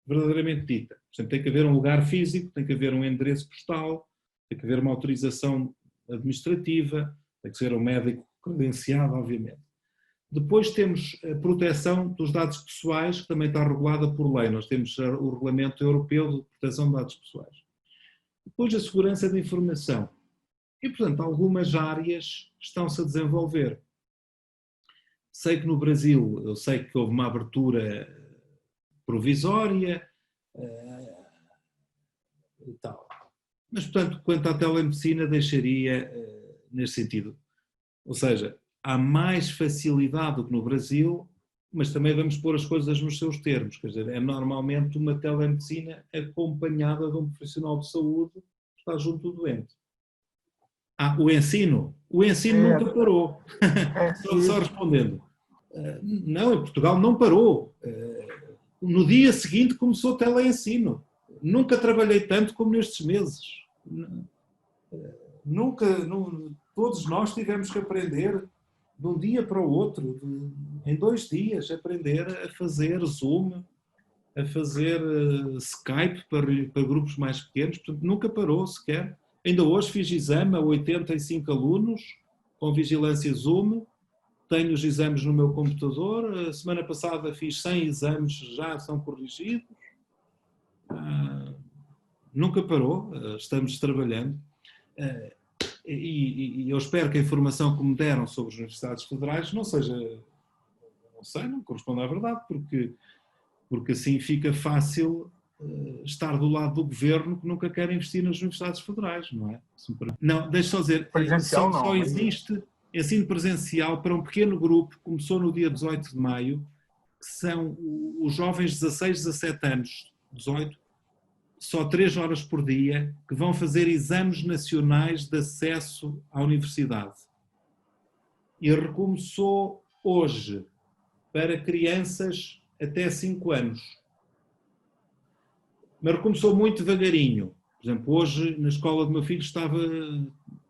verdadeiramente dita. Portanto, tem que haver um lugar físico, tem que haver um endereço postal, tem que haver uma autorização administrativa, tem que ser um médico credenciado, obviamente. Depois temos a proteção dos dados pessoais, que também está regulada por lei. Nós temos o Regulamento Europeu de Proteção de Dados Pessoais. Depois a segurança da informação. E, portanto, algumas áreas estão-se a desenvolver. Sei que no Brasil, eu sei que houve uma abertura provisória e tal. Mas, portanto, quanto à telemedicina, deixaria nesse sentido. Ou seja, há mais facilidade do que no Brasil, mas também vamos pôr as coisas nos seus termos. Quer dizer, é normalmente uma telemedicina acompanhada de um profissional de saúde que está junto do doente. O ensino nunca parou. Só respondendo. Não, em Portugal não parou. No dia seguinte começou o teleensino. Nunca trabalhei tanto como nestes meses. Todos nós tivemos que aprender de um dia para o outro, em 2 dias, aprender a fazer Zoom, a fazer Skype para grupos mais pequenos. Portanto, nunca parou sequer. Ainda hoje fiz exame a 85 alunos, com vigilância Zoom. Tenho os exames no meu computador. A semana passada fiz 100 exames, já são corrigidos. nunca parou, estamos trabalhando. E eu espero que a informação que me deram sobre as universidades federais não seja, não sei, não corresponde à verdade, porque assim fica fácil estar do lado do governo que nunca quer investir nas universidades federais, não é? Não, deixa só dizer, Presencial só não, existe ensino presencial para um pequeno grupo, começou no dia 18 de maio, que são os jovens de 16, 17 anos, 18, só 3 horas por dia, que vão fazer exames nacionais de acesso à universidade. E recomeçou hoje para crianças até 5 anos. Mas recomeçou muito devagarinho. Por exemplo, hoje na escola do meu filho estava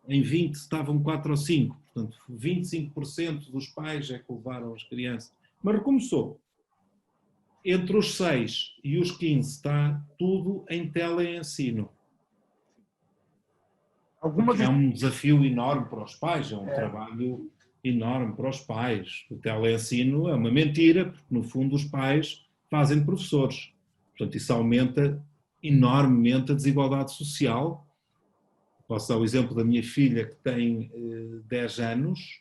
em 20, estavam 4 ou 5. Portanto, 25% dos pais é que levaram as crianças. Mas recomeçou. Entre os 6 e os 15 está tudo em teleensino. Porque é um desafio enorme para os pais, é um trabalho enorme para os pais. O teleensino é uma mentira, porque no fundo os pais fazem professores. Portanto, isso aumenta enormemente a desigualdade social. Posso dar o exemplo da minha filha, que tem 10 anos,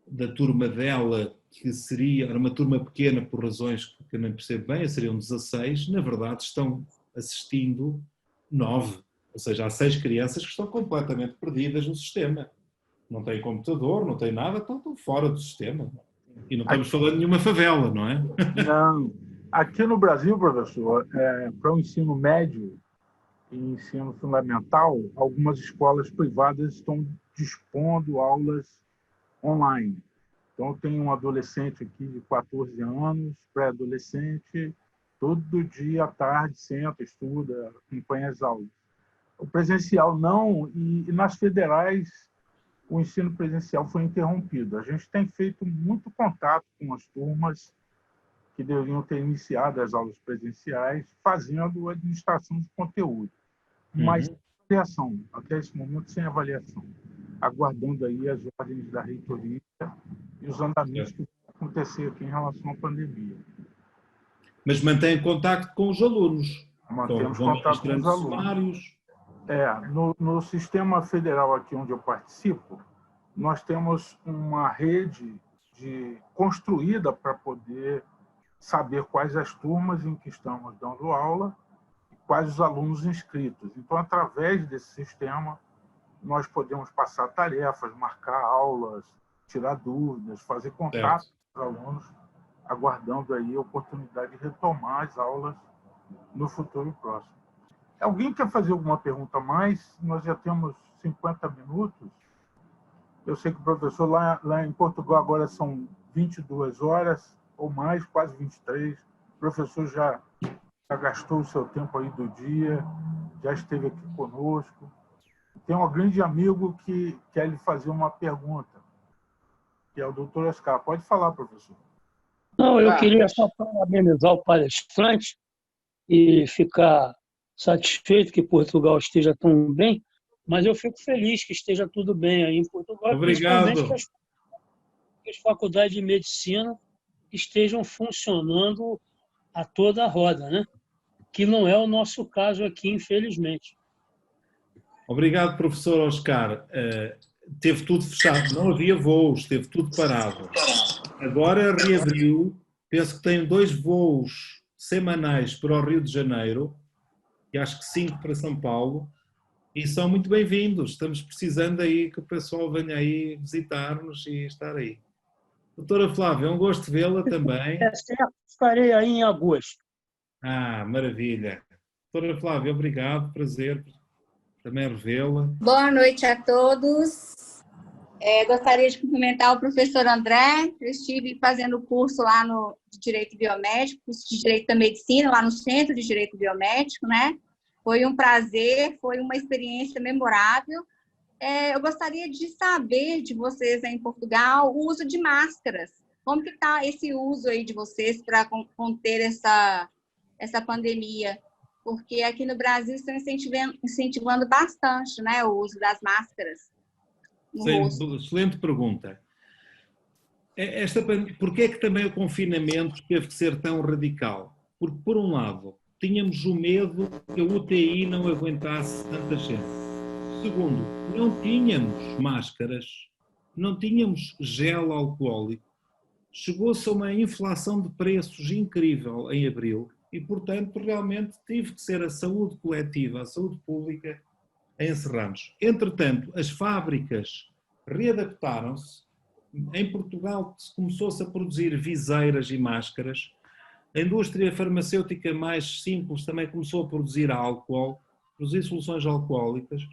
da turma dela, que era uma turma pequena por razões que eu nem percebo bem, seriam 16, na verdade estão assistindo 9. Ou seja, há 6 crianças que estão completamente perdidas no sistema. Não têm computador, não têm nada, estão fora do sistema. E não estamos falando de nenhuma favela, não é? Não. Aqui no Brasil, professor, para o ensino médio e ensino fundamental, algumas escolas privadas estão dispondo aulas online. Então, eu tenho um adolescente aqui de 14 anos, pré-adolescente, todo dia à tarde senta, estuda, acompanha as aulas. O presencial não, e nas federais o ensino presencial foi interrompido. A gente tem feito muito contato com as turmas que deveriam ter iniciado as aulas presenciais, fazendo a administração de conteúdo. Mas sem avaliação, até esse momento sem avaliação, aguardando aí as ordens da reitoria e os andamentos que vão acontecer aqui em relação à pandemia. Mas mantém contato com os alunos. Mantemos contato com os alunos. Sumários. No sistema federal aqui onde eu participo, nós temos uma rede construída para poder saber quais as turmas em que estamos dando aula e quais os alunos inscritos. Então, através desse sistema, nós podemos passar tarefas, marcar aulas, tirar dúvidas, fazer contato com os alunos, aguardando aí a oportunidade de retomar as aulas no futuro próximo. Alguém quer fazer alguma pergunta a mais? Nós já temos 50 minutos. Eu sei que o professor lá em Portugal agora são 22 horas ou mais, quase 23. O professor já gastou o seu tempo aí do dia, já esteve aqui conosco. Tem um grande amigo que quer lhe fazer uma pergunta, que é o doutor Oscar. Pode falar, professor. Não, eu queria só parabenizar o palestrante e ficar satisfeito que Portugal esteja tão bem, mas eu fico feliz que esteja tudo bem aí em Portugal, principalmente que as faculdades de medicina estejam funcionando a toda a roda, né? Que não é o nosso caso aqui, infelizmente. Obrigado, professor Oscar. Teve tudo fechado, não havia voos, teve tudo parado. Agora reabriu, penso que tem 2 voos semanais para o Rio de Janeiro, e acho que 5 para São Paulo, e são muito bem-vindos. Estamos precisando aí que o pessoal venha aí visitar-nos e estar aí. Doutora Flávia, é um gosto vê-la também. É certo, estarei aí em agosto. Maravilha. Doutora Flávia, obrigado, prazer também revê-la. Boa noite a todos. Gostaria de cumprimentar o professor André. Eu estive fazendo o curso lá de Direito Biomédico, curso de Direito da Medicina, lá no Centro de Direito Biomédico, né? Foi um prazer, foi uma experiência memorável. Eu gostaria de saber de vocês aí em Portugal o uso de máscaras. Como que está esse uso aí de vocês para conter essa pandemia? Porque aqui no Brasil estão incentivando bastante, né, o uso das máscaras. Excelente pergunta. Por que é que também o confinamento teve que ser tão radical? Porque, por um lado, tínhamos o medo que a UTI não aguentasse tanta gente. Segundo, não tínhamos máscaras, não tínhamos gel alcoólico. Chegou-se a uma inflação de preços incrível em abril e, portanto, realmente tive que ser a saúde coletiva, a saúde pública a encerrar-nos. Entretanto, as fábricas readaptaram-se. Em Portugal começou-se a produzir viseiras e máscaras. A indústria farmacêutica mais simples também começou a produzir álcool, produzir soluções alcoólicas.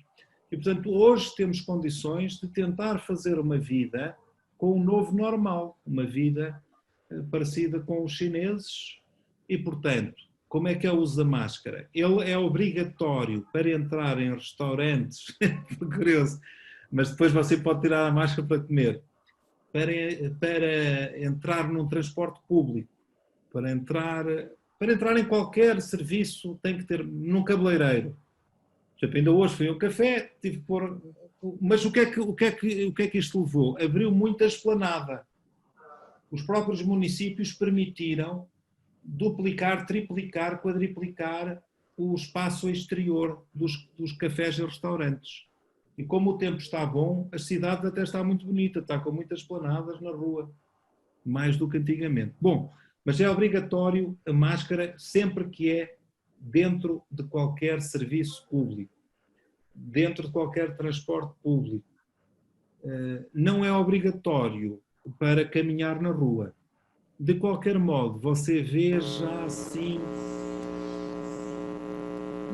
E, portanto, hoje temos condições de tentar fazer uma vida com um novo normal, uma vida parecida com os chineses. E, portanto, como é que é o uso da máscara? Ele é obrigatório para entrar em restaurantes, curioso, mas depois você pode tirar a máscara para comer. Para entrar num transporte público, para entrar em qualquer serviço, tem que ter, num cabeleireiro. Por exemplo, ainda hoje fui ao café, tive que pôr... Mas o que é que isto levou? Abriu muita esplanada. Os próprios municípios permitiram duplicar, triplicar, quadriplicar o espaço exterior dos cafés e restaurantes. E como o tempo está bom, a cidade até está muito bonita, está com muitas esplanadas na rua, mais do que antigamente. Bom, mas é obrigatório a máscara sempre que é dentro de qualquer serviço público, dentro de qualquer transporte público. Não é obrigatório para caminhar na rua. De qualquer modo, você vê já assim,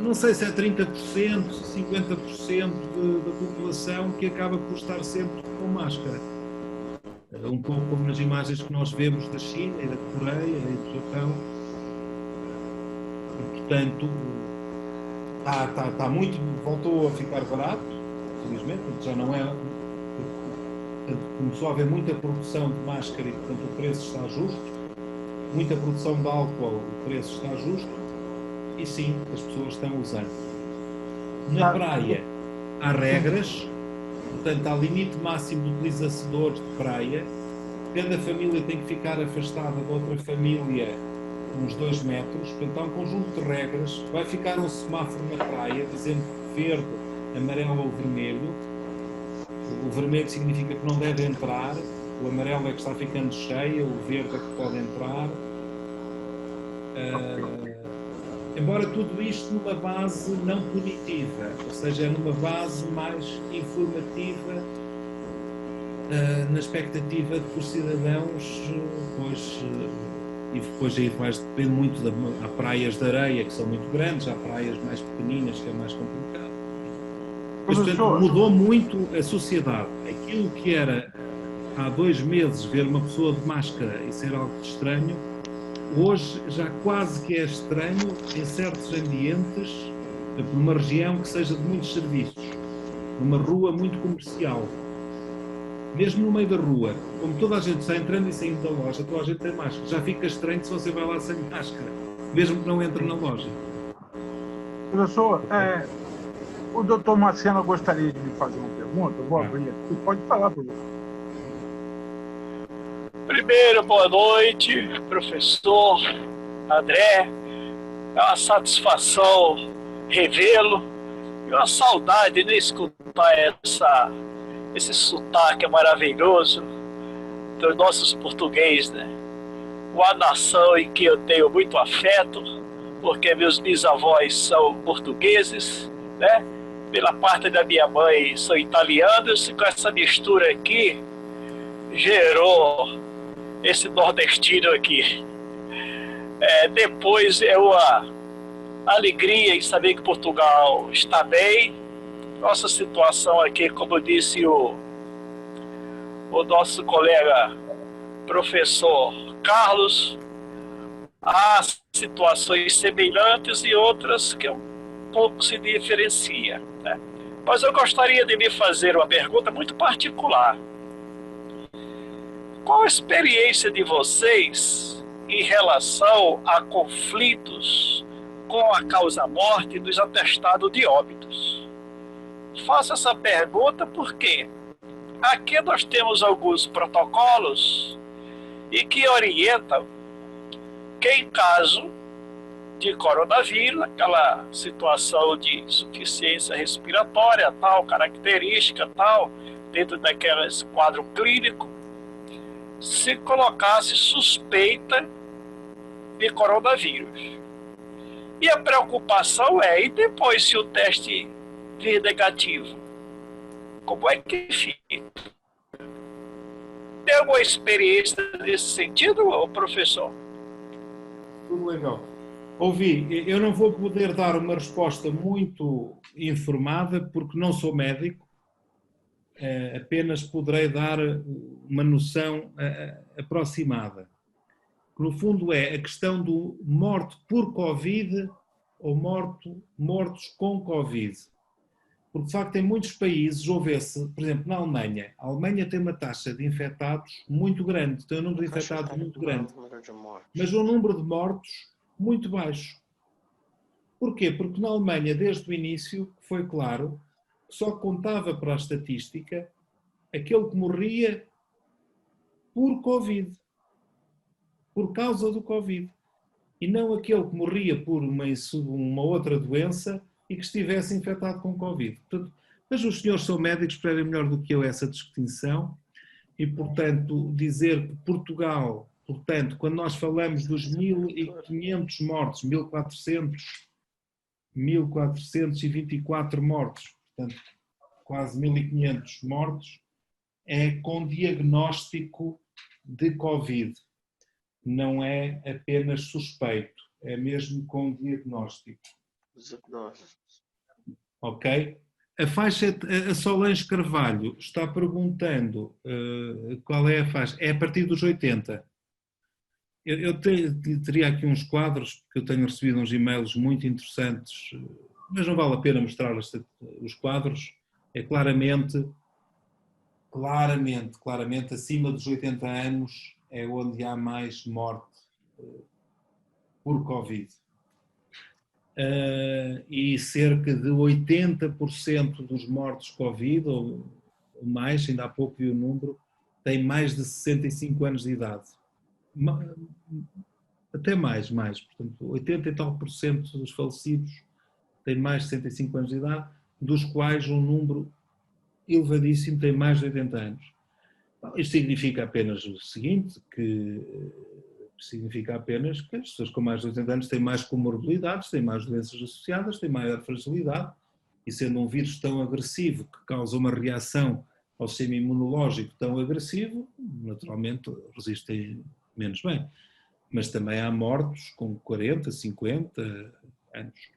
não sei se é 30%, 50% da população que acaba por estar sempre com máscara. Um pouco como nas imagens que nós vemos da China e da Coreia e do Japão. E, portanto, está muito, voltou a ficar barato, felizmente, já não é... Começou a haver muita produção de máscara e, portanto, o preço está justo. Muita produção de álcool, o preço está justo. E sim, as pessoas estão usando. Na praia há regras, portanto, há limite máximo de utilizadores de praia. Cada família tem que ficar afastada da outra família uns 2 metros. Portanto, há um conjunto de regras. Vai ficar um semáforo na praia dizendo verde, amarelo ou vermelho. O vermelho significa que não deve entrar, o amarelo é que está ficando cheia, o verde é que pode entrar. Embora tudo isto numa base não punitiva, ou seja, numa base mais informativa, na expectativa de que os cidadãos, e depois aí depende muito, há praias de areia que são muito grandes, há praias mais pequeninas que é mais complicado. Mas, portanto, mudou muito a sociedade. Aquilo que era há 2 meses ver uma pessoa de máscara e ser algo estranho, hoje já quase que é estranho em certos ambientes, numa região que seja de muitos serviços, numa rua muito comercial. Mesmo no meio da rua, como toda a gente está entrando e saindo da loja, toda a gente tem máscara. Já fica estranho se você vai lá sem máscara, mesmo que não entre na loja. Professor, o doutor Marcelo gostaria de me fazer uma pergunta. Eu vou abrir aqui. Pode falar, professor. Primeiro, boa noite, professor André. É uma satisfação revê-lo e uma saudade de escutar esse sotaque maravilhoso dos nossos portugueses, né? Uma nação em que eu tenho muito afeto, porque meus bisavós são portugueses, né? Pela parte da minha mãe são italianos, e com essa mistura aqui gerou esse nordestino aqui. Depois é uma alegria em saber que Portugal está bem. Nossa situação aqui, como disse o nosso colega professor Carlos, há situações semelhantes e outras que um pouco se diferencia, né? Mas eu gostaria de me fazer uma pergunta muito particular. Qual a experiência de vocês em relação a conflitos com a causa-morte dos atestados de óbitos? Faço essa pergunta porque aqui nós temos alguns protocolos e que orientam que, em caso de coronavírus, aquela situação de insuficiência respiratória, tal, característica, tal, dentro daquele quadro clínico, se colocasse suspeita de coronavírus. E a preocupação é, e depois se o teste vir negativo? Como é que fica? Tem alguma experiência nesse sentido, professor? Tudo legal. Ouvi, eu não vou poder dar uma resposta muito informada porque não sou médico, apenas poderei dar uma noção aproximada. Que no fundo é a questão do morto por Covid ou mortos com Covid. Porque de facto em muitos países houve-se, por exemplo na Alemanha, a Alemanha tem uma taxa de infectados muito grande, tem um número de infectados muito grande, mas um número de mortos muito baixo. Porquê? Porque na Alemanha, desde o início, foi claro que só contava para a estatística aquele que morria por Covid, por causa do Covid, e não aquele que morria por uma outra doença e que estivesse infectado com Covid. Portanto, mas os senhores são médicos, percebem melhor do que eu essa distinção e, portanto, dizer que Portugal, portanto, quando nós falamos dos 1.500 mortos, 1.424 mortos, portanto, quase 1.500 mortos, é com diagnóstico de Covid. Não é apenas suspeito, é mesmo com diagnóstico. Ok? A Solange Carvalho está perguntando qual é a faixa. É a partir dos 80. Eu teria aqui uns quadros, porque eu tenho recebido uns e-mails muito interessantes, mas não vale a pena mostrar os quadros. É claramente acima dos 80 anos é onde há mais morte por Covid. E cerca de 80% dos mortos Covid, ou mais, ainda há pouco vi o número, têm mais de 65 anos de idade. Até mais, portanto 80 e tal por cento dos falecidos têm mais de 65 anos de idade, dos quais um número elevadíssimo tem mais de 80 anos. Isto significa apenas o seguinte, significa apenas que as pessoas com mais de 80 anos têm mais comorbilidades, têm mais doenças associadas, têm maior fragilidade, e sendo um vírus tão agressivo que causa uma reação ao sistema imunológico tão agressivo, naturalmente resistem menos bem. Mas também há mortos com 40, 50 anos.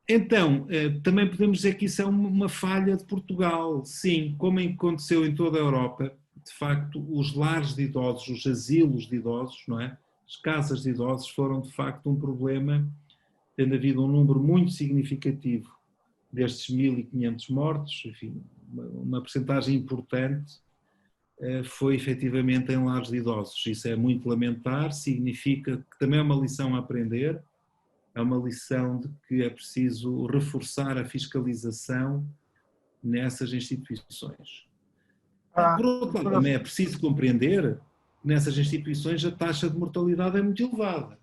Então, também podemos dizer que isso é uma falha de Portugal. Sim, como aconteceu em toda a Europa, de facto, os lares de idosos, os asilos de idosos, não é? As casas de idosos foram, de facto, um problema, tendo havido um número muito significativo destes 1.500 mortos, enfim, uma percentagem importante foi efetivamente em lares de idosos. Isso é muito lamentar, significa que também é uma lição a aprender, é uma lição de que é preciso reforçar a fiscalização nessas instituições. Por outro lado, também é preciso compreender que nessas instituições a taxa de mortalidade é muito elevada.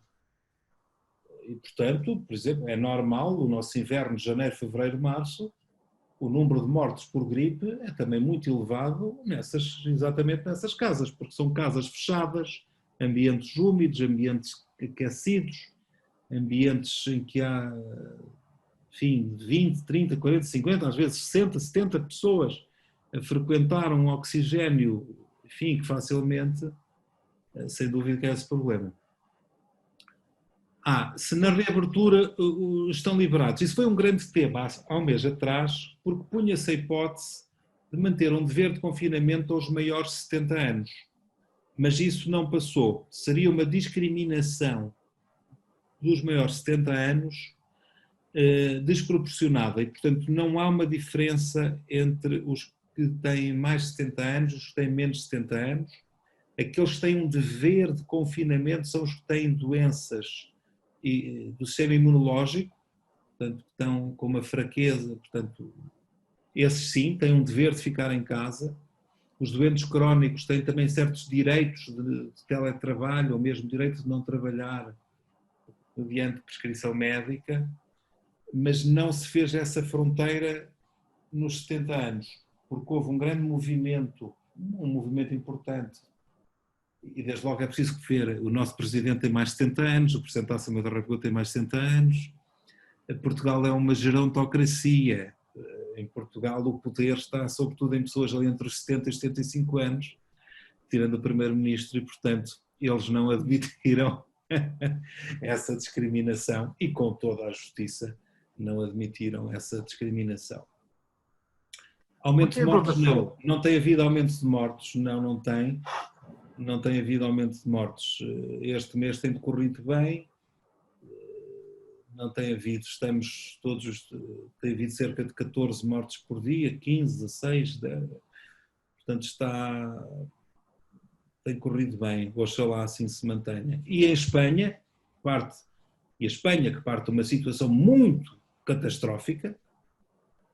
E, portanto, por exemplo, é normal, o nosso inverno de janeiro, fevereiro, março, o número de mortes por gripe é também muito elevado exatamente nessas casas, porque são casas fechadas, ambientes úmidos, ambientes aquecidos, ambientes em que há, enfim, 20, 30, 40, 50, às vezes 60, 70 pessoas a frequentar um oxigênio, enfim, que facilmente, sem dúvida que é esse problema. Se na reabertura estão liberados. Isso foi um grande tema há um mês atrás, porque punha-se a hipótese de manter um dever de confinamento aos maiores de 70 anos. Mas isso não passou. Seria uma discriminação dos maiores de 70 anos desproporcionada e, portanto, não há uma diferença entre os que têm mais de 70 anos e os que têm menos de 70 anos. Aqueles que têm um dever de confinamento são os que têm doenças do sistema imunológico, portanto, que estão com uma fraqueza, portanto, esses sim têm um dever de ficar em casa. Os doentes crónicos têm também certos direitos de teletrabalho ou mesmo direito de não trabalhar mediante prescrição médica, mas não se fez essa fronteira nos 70 anos, porque houve um grande movimento, um movimento importante, e desde logo é preciso ver, o nosso Presidente tem mais de 70 anos, o Presidente da Assembleia da República tem mais de 60 anos, Portugal é uma gerontocracia, em Portugal o poder está sobretudo em pessoas ali entre os 70 e 75 anos, tirando o Primeiro-Ministro, e portanto eles não admitiram essa discriminação e com toda a justiça não admitiram essa discriminação. Aumento de mortos não tem havido aumento de mortos, não tem havido aumento de mortos. Este mês tem decorrido bem, não tem havido, tem havido cerca de 14 mortes por dia, 15, 16, 10, portanto tem corrido bem, oxalá assim se mantenha. E em Espanha, que parte de uma situação muito catastrófica,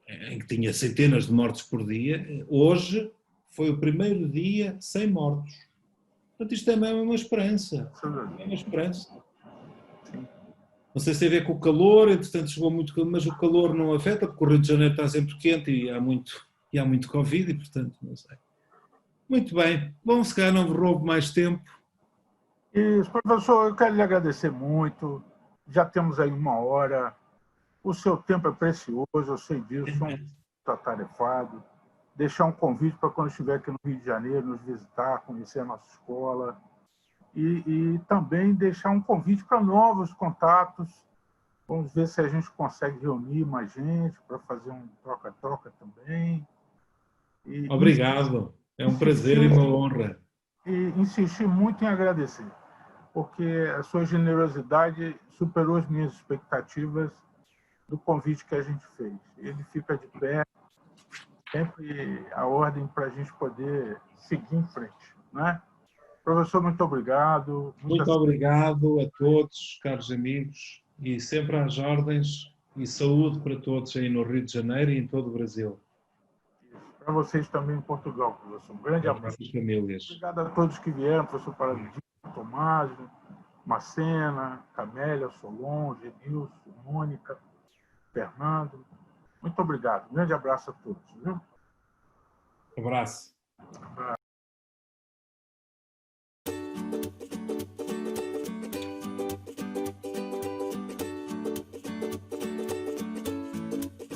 em que tinha centenas de mortes por dia, hoje foi o primeiro dia sem mortos. Portanto, isto também é uma esperança. É uma esperança. Não sei se tem a ver com o calor, entretanto chegou muito calor, mas o calor não afeta, porque o Rio de Janeiro está sempre quente e há muito Covid e, portanto, não sei. Muito bem. Bom, se calhar não roubo mais tempo. Isso, professor, eu quero lhe agradecer muito. Já temos aí 1 hora. O seu tempo é precioso, eu sei disso, sou muito atarefado. Deixar um convite para quando estiver aqui no Rio de Janeiro, nos visitar, conhecer a nossa escola. E também deixar um convite para novos contatos. Vamos ver se a gente consegue reunir mais gente para fazer um troca-troca também. Obrigado, é um prazer e uma honra. E insistir muito em agradecer, porque a sua generosidade superou as minhas expectativas do convite que a gente fez. Ele fica de pé, sempre a ordem para a gente poder seguir em frente, né? Professor, muito obrigado. Muito obrigado a todos, caros amigos, e sempre às ordens, e saúde para todos aí no Rio de Janeiro e em todo o Brasil. Para vocês também em Portugal, professor. Um grande abraço. Famílias. Obrigado a todos que vieram, professor Paradinho, Tomás, Macena, Camélia, Solange, Nilson, Mônica, Fernando. Muito obrigado. Um grande abraço a todos. Viu? Abraço.